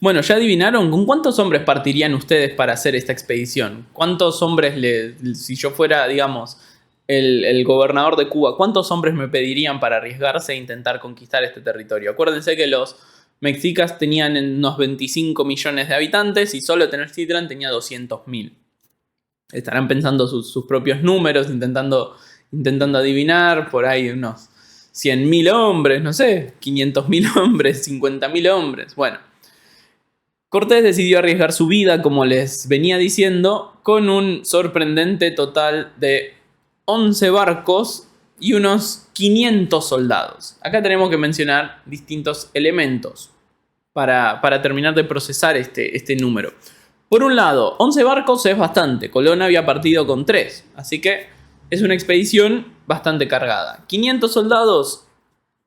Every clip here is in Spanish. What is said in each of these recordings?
Bueno, ¿ya adivinaron con cuántos hombres partirían ustedes para hacer esta expedición? ¿Cuántos hombres, si yo fuera, digamos, el gobernador de Cuba, cuántos hombres me pedirían para arriesgarse e intentar conquistar este territorio? Acuérdense que los mexicas tenían unos 25 millones de habitantes y solo Tenochtitlan tenía 200.000. Estarán pensando sus propios números, intentando adivinar, por ahí unos 100.000 hombres, no sé, 500.000 hombres, 50.000 hombres, bueno. Cortés decidió arriesgar su vida, como les venía diciendo, con un sorprendente total de 11 barcos y unos 500 soldados. Acá tenemos que mencionar distintos elementos para terminar de procesar este número. Por un lado, 11 barcos es bastante. Colón había partido con 3, así que es una expedición bastante cargada. 500 soldados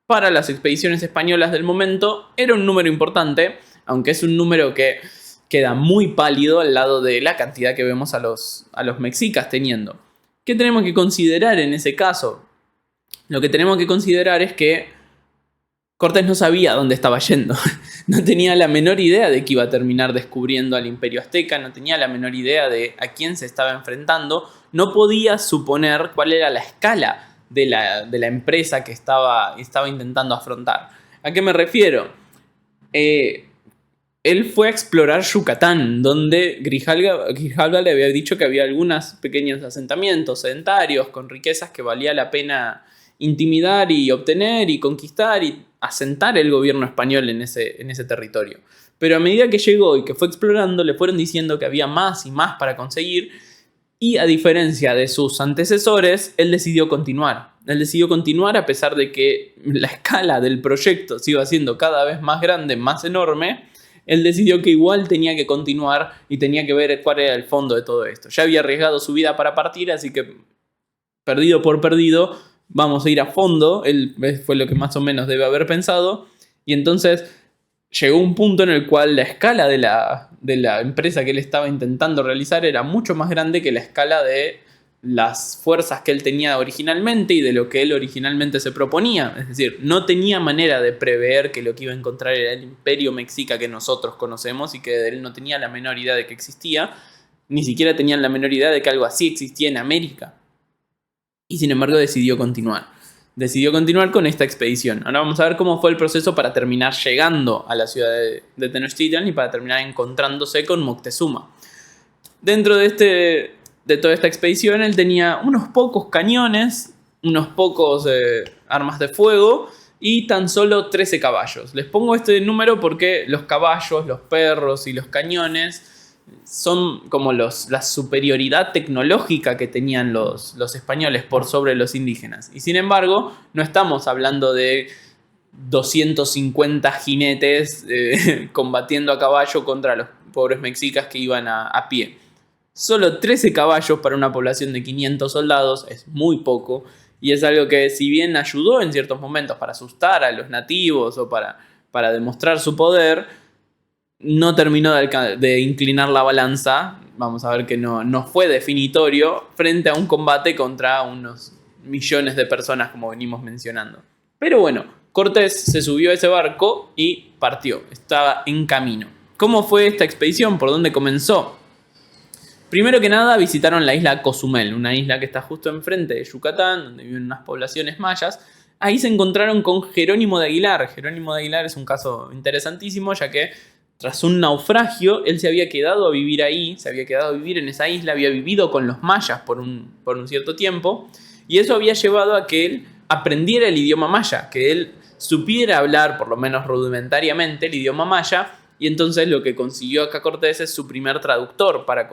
para las expediciones españolas del momento era un número importante, aunque es un número que queda muy pálido al lado de la cantidad que vemos a los mexicas teniendo. ¿Qué tenemos que considerar en ese caso? Lo que tenemos que considerar es que Cortés no sabía dónde estaba yendo. No tenía la menor idea de que iba a terminar descubriendo al Imperio Azteca, no tenía la menor idea de a quién se estaba enfrentando, no podía suponer cuál era la escala de la empresa que estaba intentando afrontar. ¿A qué me refiero? Él fue a explorar Yucatán, donde Grijalva le había dicho que había algunos pequeños asentamientos sedentarios con riquezas que valía la pena intimidar y obtener y conquistar y asentar el gobierno español en ese territorio. Pero a medida que llegó y que fue explorando, le fueron diciendo que había más y más para conseguir, y a diferencia de sus antecesores, él decidió continuar. Él decidió continuar a pesar de que la escala del proyecto se iba haciendo cada vez más grande, más enorme. Él decidió que igual tenía que continuar y tenía que ver cuál era el fondo de todo esto. Ya había arriesgado su vida para partir, así que perdido por perdido, vamos a ir a fondo. Él fue lo que más o menos debe haber pensado. Y entonces llegó un punto en el cual la escala de la empresa que él estaba intentando realizar era mucho más grande que la escala de las fuerzas que él tenía originalmente y de lo que él originalmente se proponía. Es decir, no tenía manera de prever que lo que iba a encontrar era el imperio mexica que nosotros conocemos y que él no tenía la menor idea de que existía, ni siquiera tenían la menor idea de que algo así existía en América. Y sin embargo decidió continuar. Decidió continuar con esta expedición. Ahora vamos a ver cómo fue el proceso para terminar llegando a la ciudad de Tenochtitlan y para terminar encontrándose con Moctezuma. Dentro de toda esta expedición, él tenía unos pocos cañones, unos pocos armas de fuego y tan solo 13 caballos. Les pongo este número porque los caballos, los perros y los cañones son como la superioridad tecnológica que tenían los españoles por sobre los indígenas. Y sin embargo, no estamos hablando de 250 jinetes combatiendo a caballo contra los pobres mexicas que iban a pie. Solo 13 caballos para una población de 500 soldados es muy poco, y es algo que, si bien ayudó en ciertos momentos para asustar a los nativos o para demostrar su poder, no terminó de inclinar la balanza. Vamos a ver que no fue definitorio frente a un combate contra unos millones de personas, como venimos mencionando. Pero bueno, Cortés se subió a ese barco y partió, estaba en camino. ¿Cómo fue esta expedición? ¿Por dónde comenzó? Primero que nada visitaron la isla Cozumel, una isla que está justo enfrente de Yucatán, donde viven unas poblaciones mayas. Ahí se encontraron con Jerónimo de Aguilar. Jerónimo de Aguilar es un caso interesantísimo, ya que tras un naufragio, él se había quedado a vivir ahí, se había quedado a vivir en esa isla, había vivido con los mayas por un cierto tiempo, y eso había llevado a que él aprendiera el idioma maya, que él supiera hablar, por lo menos rudimentariamente, el idioma maya. Y entonces lo que consiguió acá Cortés es su primer traductor para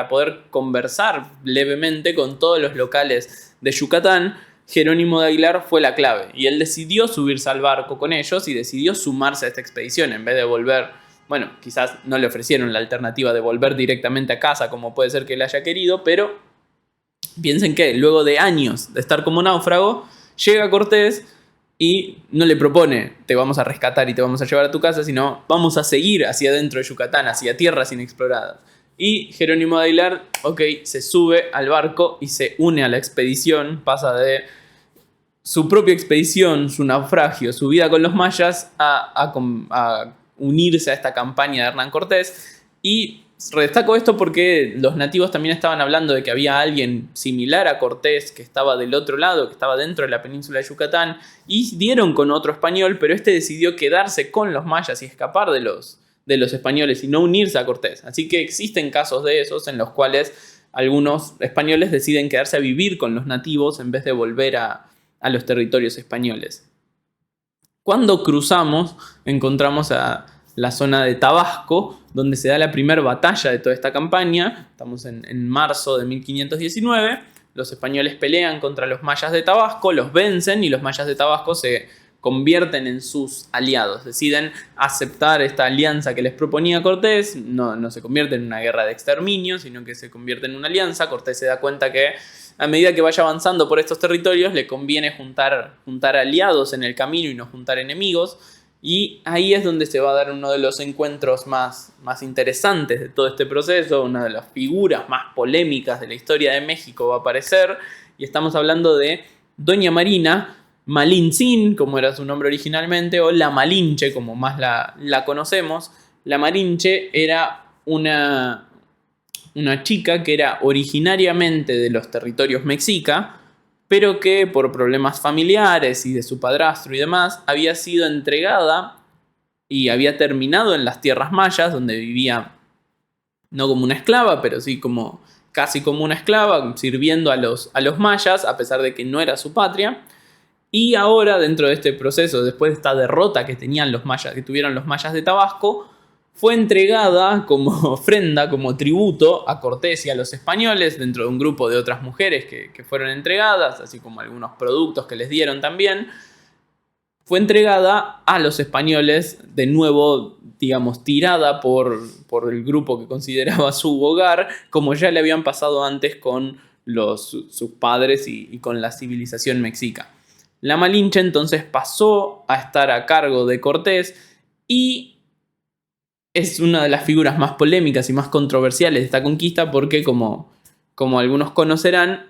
poder conversar levemente con todos los locales de Yucatán. Jerónimo de Aguilar fue la clave, y él decidió subirse al barco con ellos y decidió sumarse a esta expedición en vez de volver. Bueno, quizás no le ofrecieron la alternativa de volver directamente a casa, como puede ser que él haya querido, pero piensen que luego de años de estar como náufrago, llega Cortés y no le propone te vamos a rescatar y te vamos a llevar a tu casa, sino vamos a seguir hacia adentro de Yucatán, hacia tierras inexploradas. Y Jerónimo de Aguilar, se sube al barco y se une a la expedición, pasa de su propia expedición, su naufragio, su vida con los mayas, a unirse a esta campaña de Hernán Cortés. Y destaco esto porque los nativos también estaban hablando de que había alguien similar a Cortés que estaba del otro lado, que estaba dentro de la península de Yucatán, y dieron con otro español, pero este decidió quedarse con los mayas y escapar de los españoles y no unirse a Cortés. Así que existen casos de esos en los cuales algunos españoles deciden quedarse a vivir con los nativos en vez de volver a los territorios españoles. Cuando cruzamos, encontramos a la zona de Tabasco, donde se da la primera batalla de toda esta campaña. Estamos en marzo de 1519. Los españoles pelean contra los mayas de Tabasco, los vencen y los mayas de Tabasco se convierten en sus aliados. Deciden aceptar esta alianza que les proponía Cortés. No se convierte en una guerra de exterminio, sino que se convierte en una alianza. Cortés se da cuenta que a medida que vaya avanzando por estos territorios le conviene juntar aliados en el camino y no juntar enemigos. Y ahí es donde se va a dar uno de los encuentros más interesantes de todo este proceso. Una de las figuras más polémicas de la historia de México va a aparecer. Y estamos hablando de Doña Marina Malintzin, como era su nombre originalmente, o la Malinche, como más la conocemos. La Malinche era una chica que era originariamente de los territorios mexica, pero que por problemas familiares y de su padrastro y demás, había sido entregada y había terminado en las tierras mayas, donde vivía no como una esclava, pero sí casi como una esclava, sirviendo a los mayas, a pesar de que no era su patria. Y ahora, dentro de este proceso, después de esta derrota que tuvieron los mayas de Tabasco, fue entregada como ofrenda, como tributo a Cortés y a los españoles, dentro de un grupo de otras mujeres que fueron entregadas, así como algunos productos que les dieron también. Fue entregada a los españoles, de nuevo, digamos, tirada por el grupo que consideraba su hogar, como ya le habían pasado antes con sus padres y con la civilización mexica. La Malinche entonces pasó a estar a cargo de Cortés y es una de las figuras más polémicas y más controversiales de esta conquista porque, como algunos conocerán,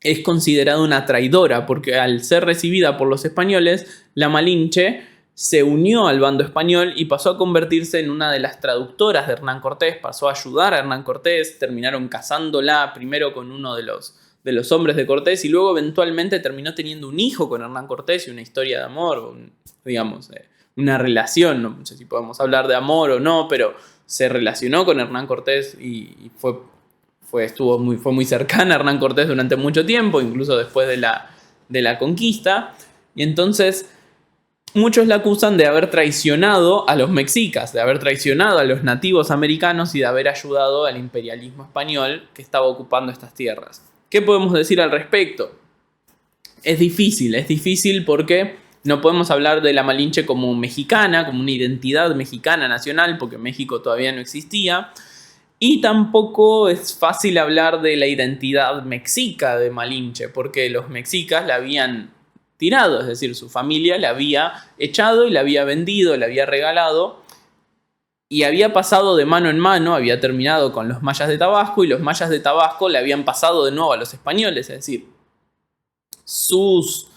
es considerada una traidora porque al ser recibida por los españoles, la Malinche se unió al bando español y pasó a convertirse en una de las traductoras de Hernán Cortés, pasó a ayudar a Hernán Cortés, terminaron casándola primero con uno de los hombres de Cortés y luego eventualmente terminó teniendo un hijo con Hernán Cortés y una historia de amor, una relación, no sé si podemos hablar de amor o no, pero se relacionó con Hernán Cortés y fue muy cercana a Hernán Cortés durante mucho tiempo, incluso después de la conquista. Y entonces muchos la acusan de haber traicionado a los mexicas, de haber traicionado a los nativos americanos y de haber ayudado al imperialismo español que estaba ocupando estas tierras. ¿Qué podemos decir al respecto? Es difícil porque no podemos hablar de la Malinche como mexicana, como una identidad mexicana nacional, porque México todavía no existía. Y tampoco es fácil hablar de la identidad mexica de Malinche, porque los mexicas la habían tirado, es decir, su familia la había echado y la había vendido, la había regalado. Y había pasado de mano en mano, había terminado con los mayas de Tabasco y los mayas de Tabasco le habían pasado de nuevo a los españoles, es decir, sus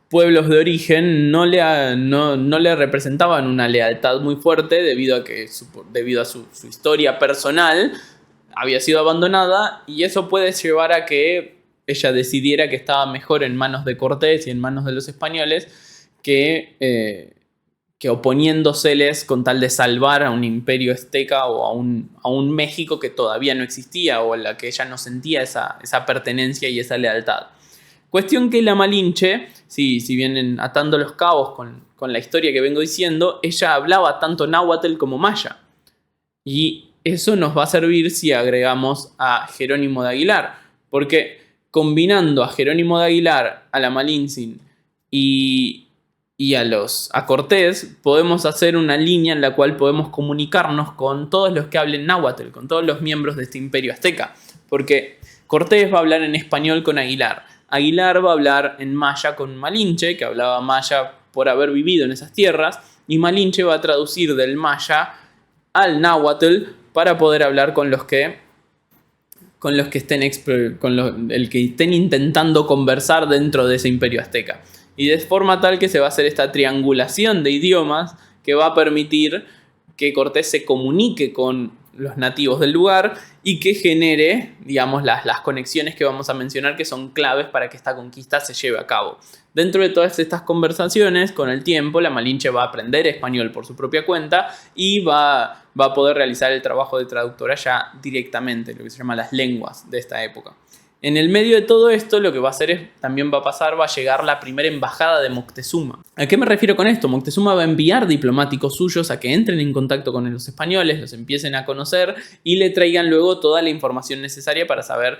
pueblos de origen no le representaban una lealtad muy fuerte debido a su historia personal, había sido abandonada y eso puede llevar a que ella decidiera que estaba mejor en manos de Cortés y en manos de los españoles que oponiéndoseles con tal de salvar a un imperio azteca o a un México que todavía no existía o a la que ella no sentía esa pertenencia y esa lealtad. Cuestión que la Malinche, si vienen atando los cabos con la historia que vengo diciendo, ella hablaba tanto náhuatl como maya. Y eso nos va a servir si agregamos a Jerónimo de Aguilar, porque combinando a Jerónimo de Aguilar, a la Malintzin y a Cortés, podemos hacer una línea en la cual podemos comunicarnos con todos los que hablen náhuatl, con todos los miembros de este imperio azteca. Porque Cortés va a hablar en español con Aguilar. Aguilar va a hablar en maya con Malinche, que hablaba maya por haber vivido en esas tierras. Y Malinche va a traducir del maya al náhuatl para poder hablar con el que estén intentando conversar dentro de ese imperio azteca. Y de forma tal que se va a hacer esta triangulación de idiomas que va a permitir que Cortés se comunique con los nativos del lugar y que genere, digamos, las conexiones que vamos a mencionar que son claves para que esta conquista se lleve a cabo. Dentro de todas estas conversaciones, con el tiempo, la Malinche va a aprender español por su propia cuenta y va a poder realizar el trabajo de traductora ya directamente, lo que se llama las lenguas de esta época. En el medio de todo esto, lo que va a hacer es, también va a llegar la primera embajada de Moctezuma. ¿A qué me refiero con esto? Moctezuma va a enviar diplomáticos suyos a que entren en contacto con los españoles, los empiecen a conocer y le traigan luego toda la información necesaria para saber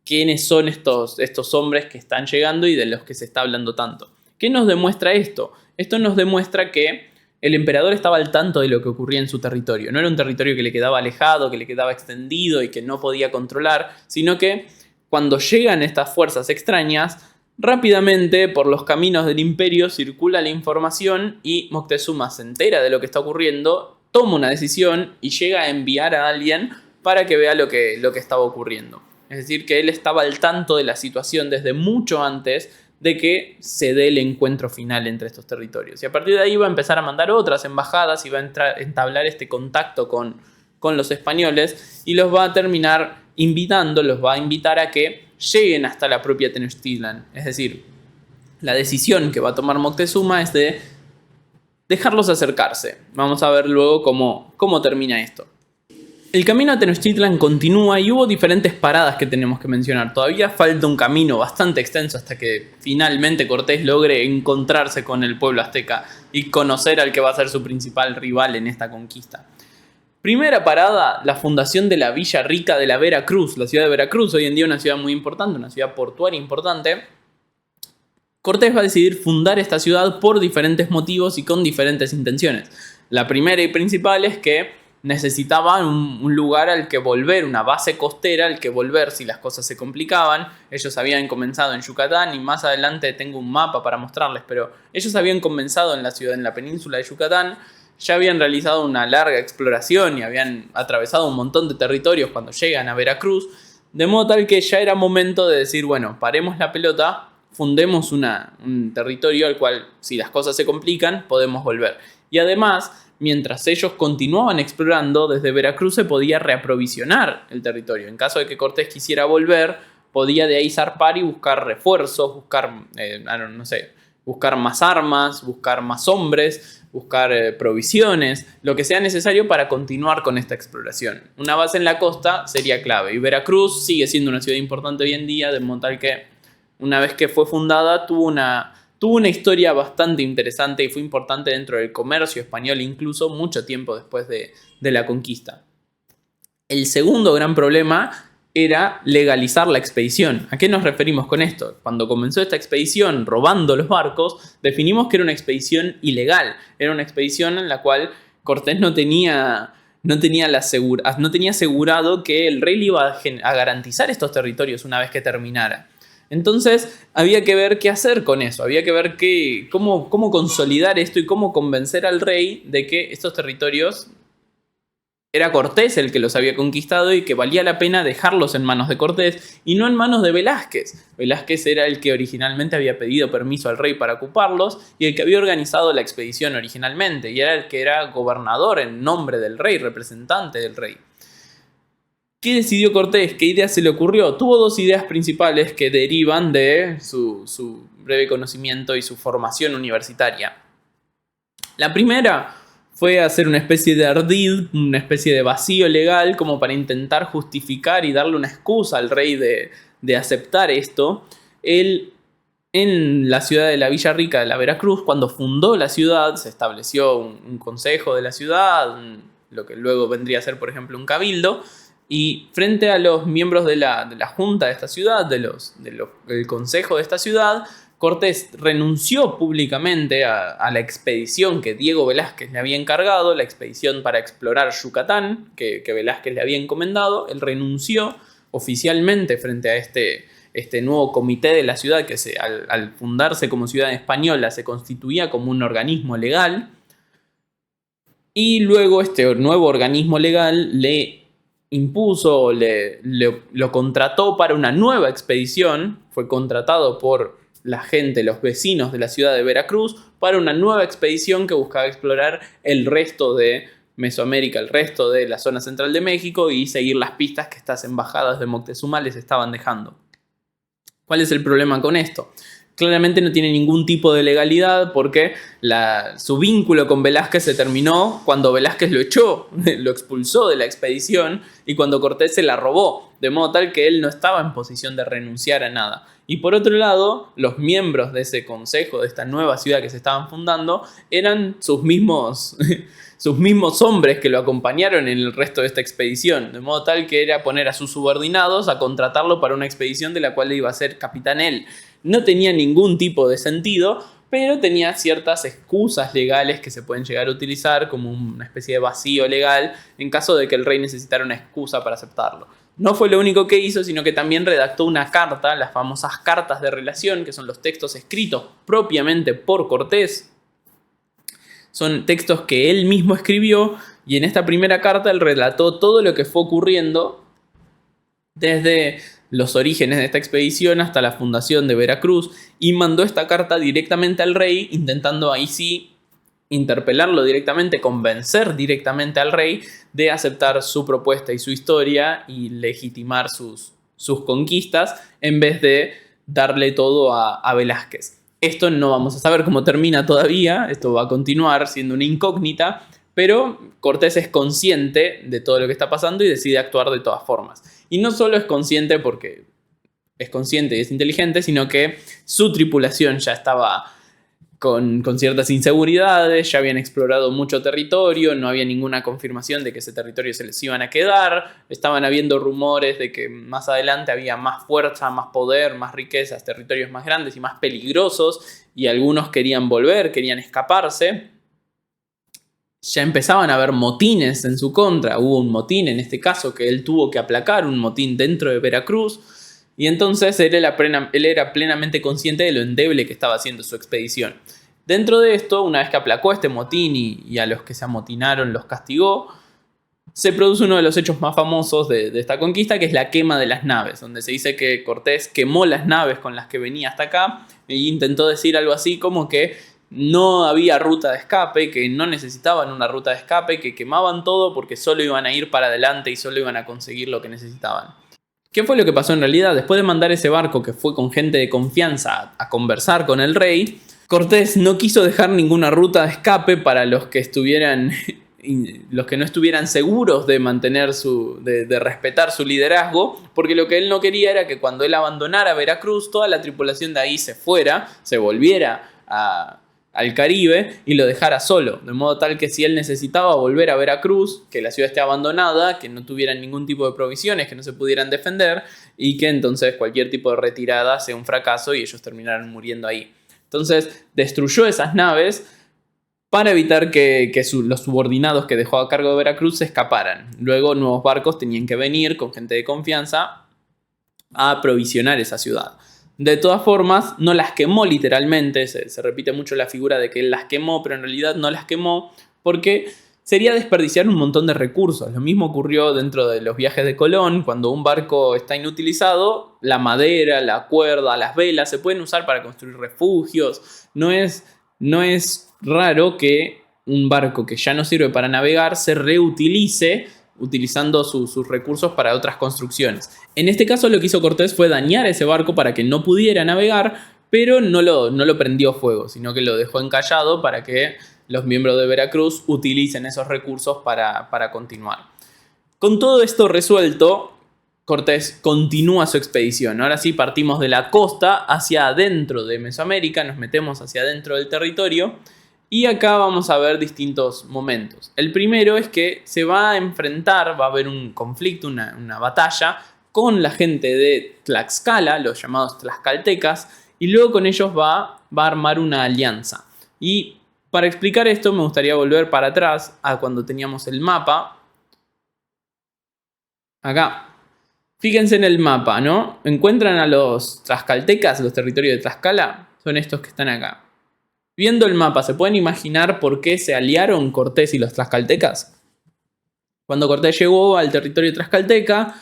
quiénes son estos hombres que están llegando y de los que se está hablando tanto. ¿Qué nos demuestra esto? Esto nos demuestra que el emperador estaba al tanto de lo que ocurría en su territorio. No era un territorio que le quedaba alejado, que le quedaba extendido y que no podía controlar, sino que cuando llegan estas fuerzas extrañas, rápidamente por los caminos del imperio circula la información y Moctezuma se entera de lo que está ocurriendo, toma una decisión y llega a enviar a alguien para que vea lo que estaba ocurriendo. Es decir, que él estaba al tanto de la situación desde mucho antes de que se dé el encuentro final entre estos territorios. Y a partir de ahí va a empezar a mandar otras embajadas y va a entablar este contacto con los españoles y los va a terminar invitando, los va a invitar a que lleguen hasta la propia Tenochtitlan. Es decir, la decisión que va a tomar Moctezuma es de dejarlos acercarse. Vamos a ver luego cómo termina esto. El camino a Tenochtitlan continúa y hubo diferentes paradas que tenemos que mencionar. Todavía falta un camino bastante extenso hasta que finalmente Cortés logre encontrarse con el pueblo azteca y conocer al que va a ser su principal rival en esta conquista. Primera parada, la fundación de la Villa Rica de la Veracruz. La ciudad de Veracruz, hoy en día una ciudad muy importante, una ciudad portuaria importante. Cortés va a decidir fundar esta ciudad por diferentes motivos y con diferentes intenciones. La primera y principal es que necesitaban un lugar al que volver, una base costera al que volver si las cosas se complicaban. Ellos habían comenzado en Yucatán y más adelante tengo un mapa para mostrarles, pero ellos habían comenzado en la península de Yucatán. Ya habían realizado una larga exploración y habían atravesado un montón de territorios cuando llegan a Veracruz, de modo tal que ya era momento de decir, bueno, paremos la pelota, fundemos un territorio al cual, si las cosas se complican, podemos volver. Y además, mientras ellos continuaban explorando, desde Veracruz se podía reaprovisionar el territorio. En caso de que Cortés quisiera volver, podía de ahí zarpar y buscar refuerzos, buscar más armas, buscar más hombres, buscar provisiones, lo que sea necesario para continuar con esta exploración. Una base en la costa sería clave y Veracruz sigue siendo una ciudad importante hoy en día, de modo tal que una vez que fue fundada tuvo una historia bastante interesante y fue importante dentro del comercio español incluso mucho tiempo después de la conquista. El segundo gran problema era legalizar la expedición. ¿A qué nos referimos con esto? Cuando comenzó esta expedición robando los barcos, definimos que era una expedición ilegal. Era una expedición en la cual Cortés no tenía asegurado que el rey le iba a garantizar estos territorios una vez que terminara. Entonces había que ver qué hacer con eso, había que ver cómo consolidar esto y cómo convencer al rey de que estos territorios era Cortés el que los había conquistado y que valía la pena dejarlos en manos de Cortés y no en manos de Velázquez. Velázquez era el que originalmente había pedido permiso al rey para ocuparlos y el que había organizado la expedición originalmente y era el que era gobernador en nombre del rey, representante del rey. ¿Qué decidió Cortés? ¿Qué idea se le ocurrió? Tuvo dos ideas principales que derivan de su breve conocimiento y su formación universitaria. La primera fue hacer una especie de ardid, una especie de vacío legal como para intentar justificar y darle una excusa al rey de aceptar esto. Él, en la ciudad de la Villa Rica de la Veracruz, cuando fundó la ciudad, se estableció un consejo de la ciudad, lo que luego vendría a ser, por ejemplo, un cabildo, y frente a los miembros de la junta de esta ciudad, del consejo de esta ciudad, Cortés renunció públicamente a la expedición que Diego Velázquez le había encargado, la expedición para explorar Yucatán, que Velázquez le había encomendado. Él renunció oficialmente frente a este nuevo comité de la ciudad que al fundarse como ciudad española se constituía como un organismo legal. Y luego este nuevo organismo legal le impuso, lo contrató para una nueva expedición, fue contratado por la gente, los vecinos de la ciudad de Veracruz, para una nueva expedición que buscaba explorar el resto de Mesoamérica, el resto de la zona central de México y seguir las pistas que estas embajadas de Moctezuma les estaban dejando. ¿Cuál es el problema con esto? Claramente no tiene ningún tipo de legalidad porque su vínculo con Velázquez se terminó cuando Velázquez lo echó, lo expulsó de la expedición y cuando Cortés se la robó, de modo tal que él no estaba en posición de renunciar a nada. Y por otro lado, los miembros de ese consejo, de esta nueva ciudad que se estaban fundando, eran sus mismos hombres que lo acompañaron en el resto de esta expedición, de modo tal que era poner a sus subordinados a contratarlo para una expedición de la cual iba a ser capitán él. No tenía ningún tipo de sentido, pero tenía ciertas excusas legales que se pueden llegar a utilizar como una especie de vacío legal en caso de que el rey necesitara una excusa para aceptarlo. No fue lo único que hizo, sino que también redactó una carta, las famosas cartas de relación, que son los textos escritos propiamente por Cortés. Son textos que él mismo escribió y en esta primera carta él relató todo lo que fue ocurriendo desde los orígenes de esta expedición hasta la fundación de Veracruz y mandó esta carta directamente al rey, intentando ahí sí interpelarlo directamente, convencer directamente al rey de aceptar su propuesta y su historia y legitimar sus conquistas en vez de darle todo a Velázquez. Esto no vamos a saber cómo termina todavía, esto va a continuar siendo una incógnita, pero Cortés es consciente de todo lo que está pasando y decide actuar de todas formas. Y no solo es consciente porque es consciente y es inteligente, sino que su tripulación ya estaba con ciertas inseguridades, ya habían explorado mucho territorio, no había ninguna confirmación de que ese territorio se les iban a quedar, estaban habiendo rumores de que más adelante había más fuerza, más poder, más riquezas, territorios más grandes y más peligrosos, y algunos querían volver, querían escaparse. Ya empezaban a haber motines en su contra, hubo un motín en este caso que él tuvo que aplacar, un motín dentro de Veracruz, y entonces él era plenamente consciente de lo endeble que estaba haciendo su expedición. Dentro de esto, una vez que aplacó este motín y a los que se amotinaron los castigó, se produce uno de los hechos más famosos de esta conquista, que es la quema de las naves, donde se dice que Cortés quemó las naves con las que venía hasta acá e intentó decir algo así como que no había ruta de escape, que no necesitaban una ruta de escape, que quemaban todo porque solo iban a ir para adelante y solo iban a conseguir lo que necesitaban. ¿Qué fue lo que pasó en realidad? Después de mandar ese barco que fue con gente de confianza a conversar con el rey, Cortés no quiso dejar ninguna ruta de escape para los que no estuvieran seguros de mantener de respetar su liderazgo, porque lo que él no quería era que cuando él abandonara Veracruz, toda la tripulación de ahí se fuera, se volviera al Caribe y lo dejara solo, de modo tal que si él necesitaba volver a Veracruz, que la ciudad esté abandonada, que no tuvieran ningún tipo de provisiones, que no se pudieran defender y que entonces cualquier tipo de retirada sea un fracaso y ellos terminaran muriendo ahí. Entonces destruyó esas naves para evitar que los subordinados que dejó a cargo de Veracruz se escaparan. Luego nuevos barcos tenían que venir con gente de confianza a aprovisionar esa ciudad. De todas formas, no las quemó literalmente, se repite mucho la figura de que él las quemó, pero en realidad no las quemó porque sería desperdiciar un montón de recursos. Lo mismo ocurrió dentro de los viajes de Colón, cuando un barco está inutilizado, la madera, la cuerda, las velas se pueden usar para construir refugios. No es raro que un barco que ya no sirve para navegar se reutilice utilizando sus recursos para otras construcciones. En este caso lo que hizo Cortés fue dañar ese barco para que no pudiera navegar, pero no lo prendió fuego, sino que lo dejó encallado para que los miembros de Veracruz utilicen esos recursos para continuar. Con todo esto resuelto, Cortés continúa su expedición. Ahora sí partimos de la costa hacia adentro de Mesoamérica, nos metemos hacia adentro del territorio. Y acá vamos a ver distintos momentos. El primero es que se va a enfrentar, va a haber un conflicto, una batalla con la gente de Tlaxcala, los llamados tlaxcaltecas, y luego con ellos va a armar una alianza. Y para explicar esto me gustaría volver para atrás a cuando teníamos el mapa. Acá. Fíjense en el mapa, ¿no? ¿Encuentran a los tlaxcaltecas, los territorios de Tlaxcala? Son estos que están acá. Viendo el mapa, ¿se pueden imaginar por qué se aliaron Cortés y los tlaxcaltecas? Cuando Cortés llegó al territorio tlaxcalteca,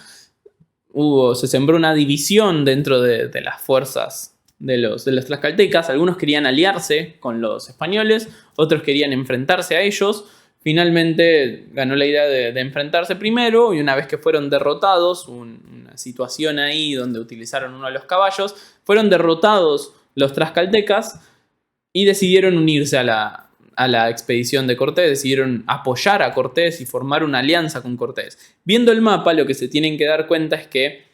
se sembró una división dentro de las fuerzas de los tlaxcaltecas. Algunos querían aliarse con los españoles, otros querían enfrentarse a ellos. finalmente ganó la idea de enfrentarse primero, y una vez que fueron derrotados, una situación ahí donde utilizaron uno de los caballos, fueron derrotados los tlaxcaltecas y decidieron unirse a la expedición de Cortés, decidieron apoyar a Cortés y formar una alianza con Cortés. Viendo el mapa, lo que se tienen que dar cuenta es que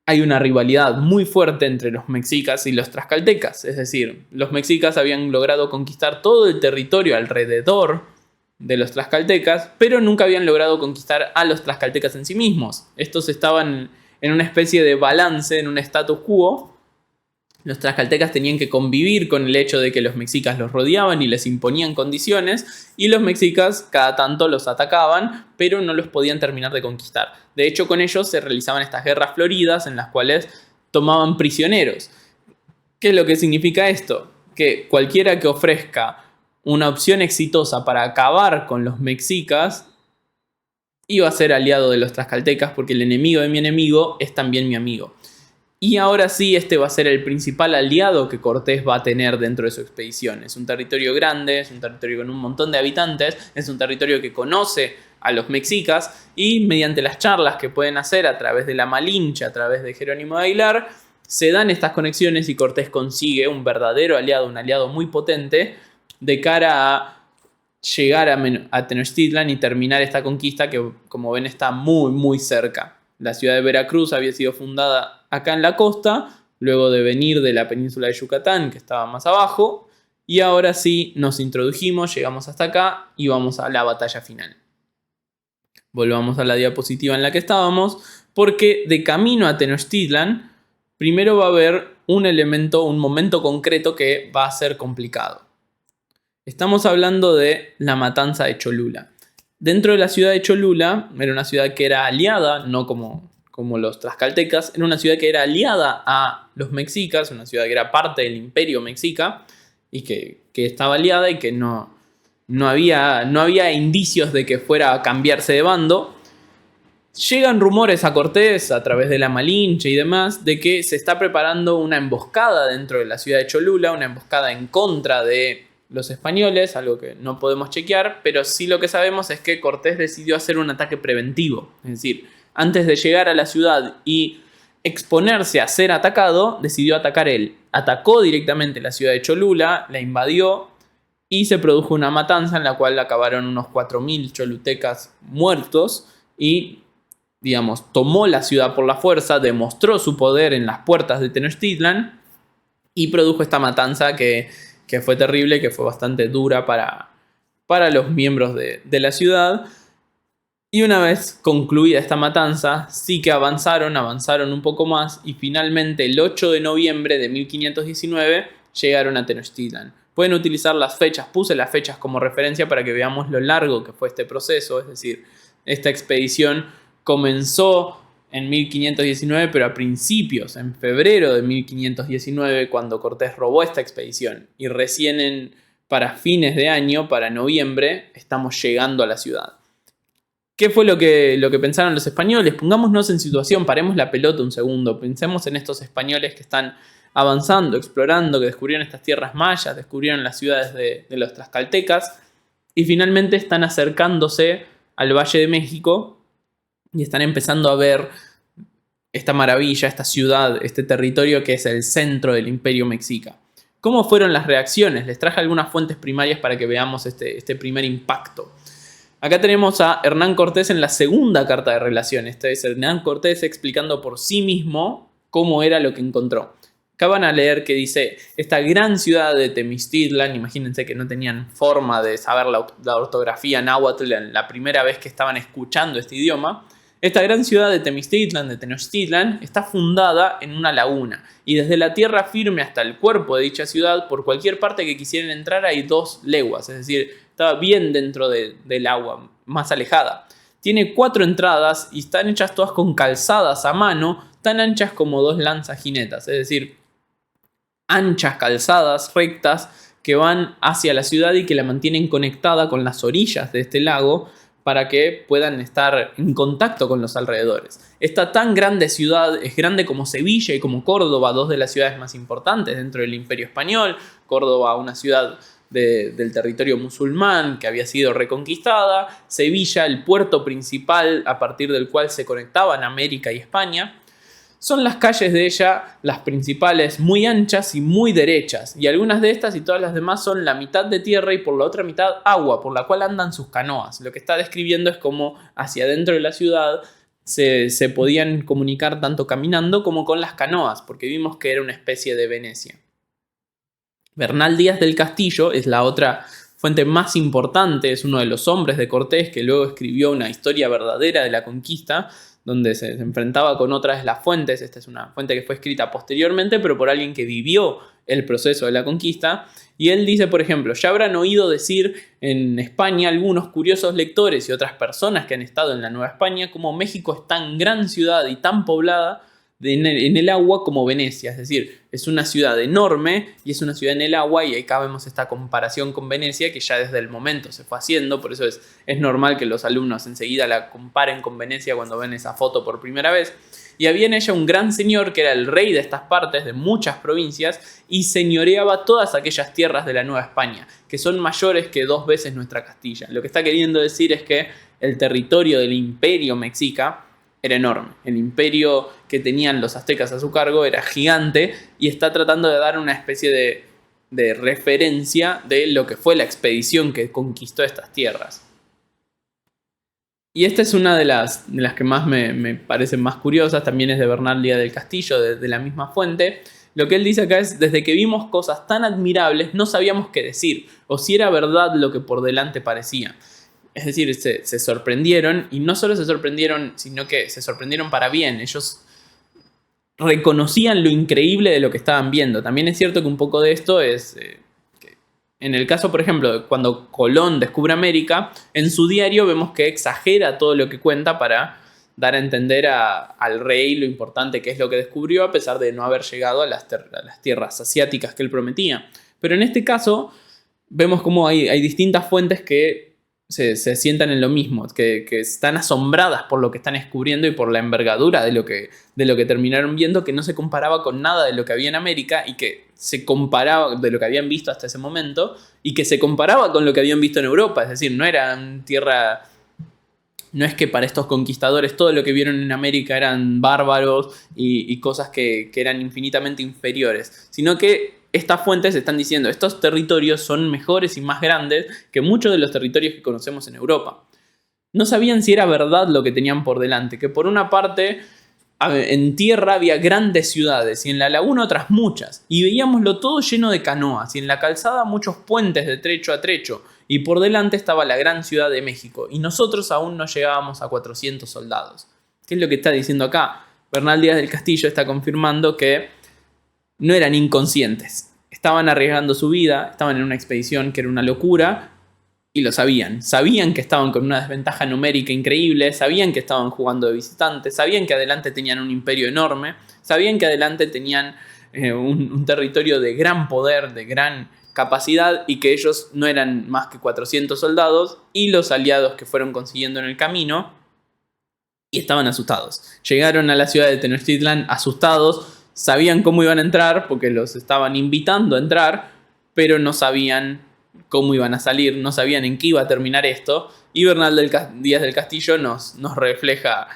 hay una rivalidad muy fuerte entre los mexicas y los tlaxcaltecas. Es decir, los mexicas habían logrado conquistar todo el territorio alrededor de los tlaxcaltecas, pero nunca habían logrado conquistar a los tlaxcaltecas en sí mismos. Estos estaban en una especie de balance, en un status quo. Los tlaxcaltecas tenían que convivir con el hecho de que los mexicas los rodeaban y les imponían condiciones, y los mexicas cada tanto los atacaban, pero no los podían terminar de conquistar. De hecho, con ellos se realizaban estas guerras floridas en las cuales tomaban prisioneros. ¿Qué es lo que significa esto? Que cualquiera que ofrezca una opción exitosa para acabar con los mexicas iba a ser aliado de los tlaxcaltecas, porque el enemigo de mi enemigo es también mi amigo. Y ahora sí, este va a ser el principal aliado que Cortés va a tener dentro de su expedición. Es un territorio grande, es un territorio con un montón de habitantes, es un territorio que conoce a los mexicas, y mediante las charlas que pueden hacer a través de la Malinche, a través de Jerónimo de Aguilar, se dan estas conexiones y Cortés consigue un verdadero aliado, un aliado muy potente de cara a llegar a Tenochtitlan y terminar esta conquista que, como ven, está muy muy cerca. La ciudad de Veracruz había sido fundada acá en la costa, luego de venir de la península de Yucatán, que estaba más abajo, y ahora sí nos introdujimos, llegamos hasta acá y vamos a la batalla final. Volvamos a la diapositiva en la que estábamos, porque de camino a Tenochtitlan, primero va a haber un elemento, un momento concreto que va a ser complicado. Estamos hablando de la matanza de Cholula. Dentro de la ciudad de Cholula, era una ciudad que era aliada, no como los tlaxcaltecas, era una ciudad que era aliada a los mexicas, una ciudad que era parte del imperio mexica, y que estaba aliada y que no había indicios de que fuera a cambiarse de bando. Llegan rumores a Cortés a través de la Malinche y demás de que se está preparando una emboscada dentro de la ciudad de Cholula, una emboscada en contra de los españoles, algo que no podemos chequear, pero sí lo que sabemos es que Cortés decidió hacer un ataque preventivo. Es decir, antes de llegar a la ciudad y exponerse a ser atacado, decidió atacar él. Atacó directamente la ciudad de Cholula, la invadió y se produjo una matanza en la cual acabaron unos 4.000 cholutecas muertos y, digamos, tomó la ciudad por la fuerza, demostró su poder en las puertas de Tenochtitlan y produjo esta matanza que fue terrible, que fue bastante dura para los miembros de la ciudad. Y una vez concluida esta matanza, sí que avanzaron un poco más, y finalmente el 8 de noviembre de 1519 llegaron a Tenochtitlan. Pueden utilizar las fechas, puse las fechas como referencia para que veamos lo largo que fue este proceso. Es decir, esta expedición comenzó en 1519, pero a principios, en febrero de 1519, cuando Cortés robó esta expedición, y recién para fines de año, para noviembre, estamos llegando a la ciudad. ¿Qué fue lo que pensaron los españoles? Pongámonos en situación, paremos la pelota un segundo, pensemos en estos españoles que están avanzando, explorando, que descubrieron estas tierras mayas, descubrieron las ciudades de los tlaxcaltecas, y finalmente están acercándose al Valle de México y están empezando a ver esta maravilla, esta ciudad, este territorio que es el centro del imperio mexica. ¿Cómo fueron las reacciones? Les traje algunas fuentes primarias para que veamos este primer impacto. Acá tenemos a Hernán Cortés en la segunda carta de relación. Este es Hernán Cortés explicando por sí mismo cómo era lo que encontró. Acá van a leer que dice: esta gran ciudad de Temichtitlan, imagínense que no tenían forma de saber la ortografía náhuatl en la primera vez que estaban escuchando este idioma. Esta gran ciudad de Temichtitlan, de Tenochtitlan, está fundada en una laguna, y desde la tierra firme hasta el cuerpo de dicha ciudad, por cualquier parte que quisieran entrar hay 2 leguas, es decir, estaba bien dentro del agua, más alejada. Tiene 4 entradas y están hechas todas con calzadas a mano, tan anchas como 2 lanzas jinetas, es decir, anchas calzadas rectas que van hacia la ciudad y que la mantienen conectada con las orillas de este lago, para que puedan estar en contacto con los alrededores. Esta tan grande ciudad es grande como Sevilla y como Córdoba, 2 de las ciudades más importantes dentro del Imperio Español. Córdoba, una ciudad del territorio musulmán que había sido reconquistada, Sevilla, el puerto principal a partir del cual se conectaban América y España. Son las calles de ella, las principales, muy anchas y muy derechas, y algunas de estas y todas las demás son la mitad de tierra y por la otra mitad agua, por la cual andan sus canoas. Lo que está describiendo es cómo hacia adentro de la ciudad se podían comunicar tanto caminando como con las canoas, porque vimos que era una especie de Venecia. Bernal Díaz del Castillo es la otra fuente más importante, es uno de los hombres de Cortés que luego escribió una historia verdadera de la conquista, donde se enfrentaba con otras de las fuentes. Esta es una fuente que fue escrita posteriormente, pero por alguien que vivió el proceso de la conquista. Y él dice, por ejemplo, ya habrán oído decir en España algunos curiosos lectores y otras personas que han estado en la Nueva España, como México es tan gran ciudad y tan poblada en el agua como Venecia, es decir, es una ciudad enorme y es una ciudad en el agua, y acá vemos esta comparación con Venecia que ya desde el momento se fue haciendo, por eso es normal que los alumnos enseguida la comparen con Venecia cuando ven esa foto por primera vez. Y había en ella un gran señor que era el rey de estas partes, de muchas provincias, y señoreaba todas aquellas tierras de la Nueva España, que son mayores que 2 veces nuestra Castilla. Lo que está queriendo decir es que el territorio del imperio mexica era enorme. El imperio que tenían los aztecas a su cargo era gigante, y está tratando de dar una especie de referencia de lo que fue la expedición que conquistó estas tierras. Y esta es una de las que más me parecen más curiosas, también es de Bernal Díaz del Castillo, de la misma fuente. Lo que él dice acá es: desde que vimos cosas tan admirables no sabíamos qué decir, o si era verdad lo que por delante parecía. Es decir, se sorprendieron, y no solo se sorprendieron, sino que se sorprendieron para bien. Ellos reconocían lo increíble de lo que estaban viendo. También es cierto que un poco de esto es... en el caso, por ejemplo, cuando Colón descubre América, en su diario vemos que exagera todo lo que cuenta para dar a entender al rey lo importante que es lo que descubrió, a pesar de no haber llegado a las tierras asiáticas que él prometía. Pero en este caso vemos como hay distintas fuentes que se sientan en lo mismo, que están asombradas por lo que están descubriendo y por la envergadura de lo que terminaron viendo, que no se comparaba con nada de lo que había en América, y que se comparaba de lo que habían visto hasta ese momento, y que se comparaba con lo que habían visto en Europa. Es decir, no eran tierra... No es que para estos conquistadores todo lo que vieron en América eran bárbaros y cosas que eran infinitamente inferiores, sino que estas fuentes están diciendo: estos territorios son mejores y más grandes que muchos de los territorios que conocemos en Europa. No sabían si era verdad lo que tenían por delante, que por una parte en tierra había grandes ciudades y en la laguna otras muchas, y veíamoslo todo lleno de canoas, y en la calzada muchos puentes de trecho a trecho, y por delante estaba la gran ciudad de México, y nosotros aún no llegábamos a 400 soldados. ¿Qué es lo que está diciendo acá? Bernal Díaz del Castillo está confirmando que no eran inconscientes, estaban arriesgando su vida, estaban en una expedición que era una locura, y lo sabían. Sabían que estaban con una desventaja numérica increíble, sabían que estaban jugando de visitantes, sabían que adelante tenían un imperio enorme, sabían que adelante tenían un territorio de gran poder, de gran capacidad, y que ellos no eran más que 400 soldados y los aliados que fueron consiguiendo en el camino, y estaban asustados. Llegaron a la ciudad de Tenochtitlan asustados, sabían cómo iban a entrar porque los estaban invitando a entrar, pero no sabían cómo iban a salir, no sabían en qué iba a terminar esto, y Bernal Díaz del Castillo nos refleja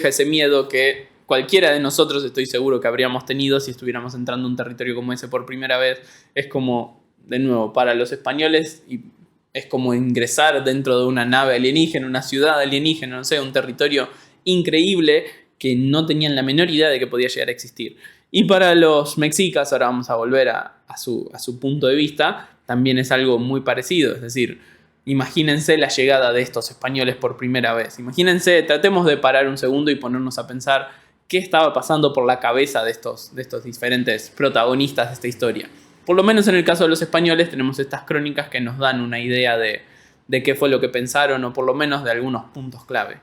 ese miedo que cualquiera de nosotros, estoy seguro, que habríamos tenido si estuviéramos entrando a un territorio como ese por primera vez. Es como, de nuevo, para los españoles, y es como ingresar dentro de una nave alienígena, una ciudad alienígena, no sé, un territorio increíble que no tenían la menor idea de que podía llegar a existir. Y para los mexicas, ahora vamos a volver a su punto de vista, también es algo muy parecido. Es decir, imagínense la llegada de estos españoles por primera vez. Imagínense, tratemos de parar un segundo y ponernos a pensar qué estaba pasando por la cabeza de estos diferentes protagonistas de esta historia. Por lo menos en el caso de los españoles tenemos estas crónicas que nos dan una idea de qué fue lo que pensaron, o por lo menos de algunos puntos clave.